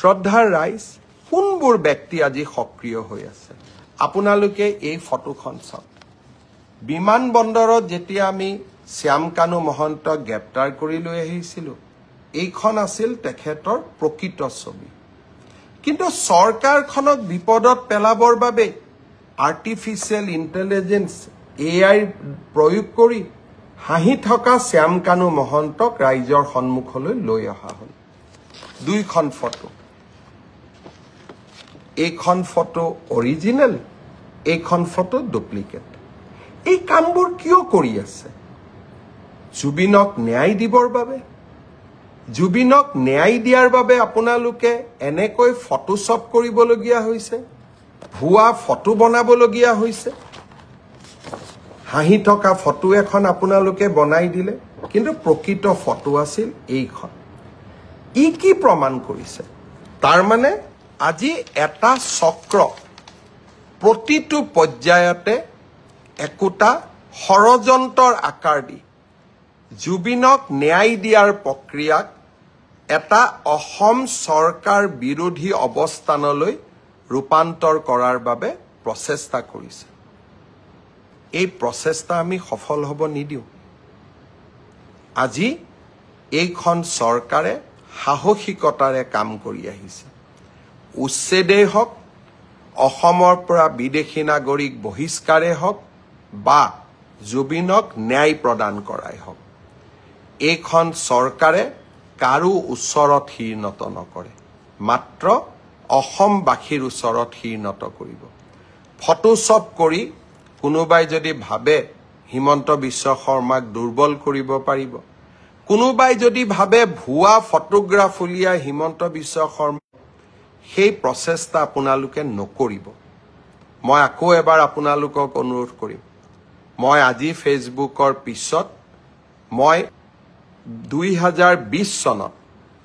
শ্ৰদ্ধাৰ ৰাইজ কোনবোৰ ব্যক্তি আজি সক্ৰিয় হৈ আছে আপোনালোকে এই ফটোখন চাওক বিমানবন্দৰত যেতিয়া আমি শ্যাম কানু মহন্তক গ্ৰেপ্তাৰ কৰি লৈ আহিছিলোঁ এইখন আছিল তেখেতৰ প্ৰকৃত ছবি কিন্তু চৰকাৰখনক বিপদত পেলাবৰ বাবে আৰ্টিফিচিয়েল ইন্টেলিজেন্স এআই প্ৰয়োগ কৰি হাঁহি থকা শ্যাম কানু মহন্তক ৰাইজৰ সন্মুখলৈ লৈ অহা হ'ল দুইখন ফটো এইখন ফটো অৰিজিনেল এইখন ফটো ডুপ্লিকেট এই কামবোৰ কিয় কৰি আছে জুবিনক ন্যায় দিবৰ বাবে জুবিনক ন্যায় দিয়াৰ বাবে আপোনালোকে এনেকৈ ফটোশ্বপ কৰিবলগীয়া হৈছে ভুৱা ফটো বনাবলগীয়া হৈছে হাঁহি থকা ফটো এখন আপোনালোকে বনাই দিলে কিন্তু প্ৰকৃত ফটো আছিল এইখন ই কি প্ৰমাণ কৰিছে তাৰ মানে আজি এটা চক্ৰ প্ৰতিটো পৰ্যায়তে একোটা ষড়যন্ত্ৰৰ আকাৰ দি জুবিনক ন্যায় দিয়াৰ প্ৰক্ৰিয়াক এটা অসম চৰকাৰ বিৰোধী অৱস্থানলৈ ৰূপান্তৰ কৰাৰ বাবে প্ৰচেষ্টা কৰিছে এই প্ৰচেষ্টা আমি সফল হ'ব নিদিও আজি এইখন চৰকাৰে সাহসিকতাৰে কাম কৰি আহিছে উচ্ছেদেই হওক অসমৰ পৰা বিদেশী নাগৰিক বহিষ্কাৰে হওক বা জুবিনক ন্যায় প্ৰদান কৰাই হওক এইখন চৰকাৰে কাৰো ওচৰত হিৰ্ণত নকৰে মাত্ৰ অসমবাসীৰ ওচৰত হিৰ্ণত কৰিব ফটোশ্বপ কৰি কোনোবাই যদি ভাবে হিমন্ত বিশ্ব শৰ্মাক দুৰ্বল কৰিব পাৰিব কোনোবাই যদি ভাবে ভুৱা ফটোগ্ৰাফ উলিয়াই হিমন্ত বিশ্ব শৰ্মা সেই প্ৰচেষ্টা আপোনালোকে নকৰিব মই আকৌ এবাৰ আপোনালোকক অনুৰোধ কৰিম মই আজি ফেচবুকৰ পিছত মই 2020 চনত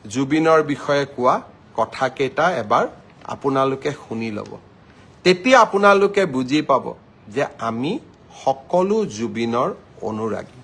জুবিনৰ বিষয়ে কোৱা কথাকেইটা এবাৰ আপোনালোকে শুনি ল'ব তেতিয়া আপোনালোকে বুজি পাব যে আমি সকলো জুবিনৰ অনুৰাগী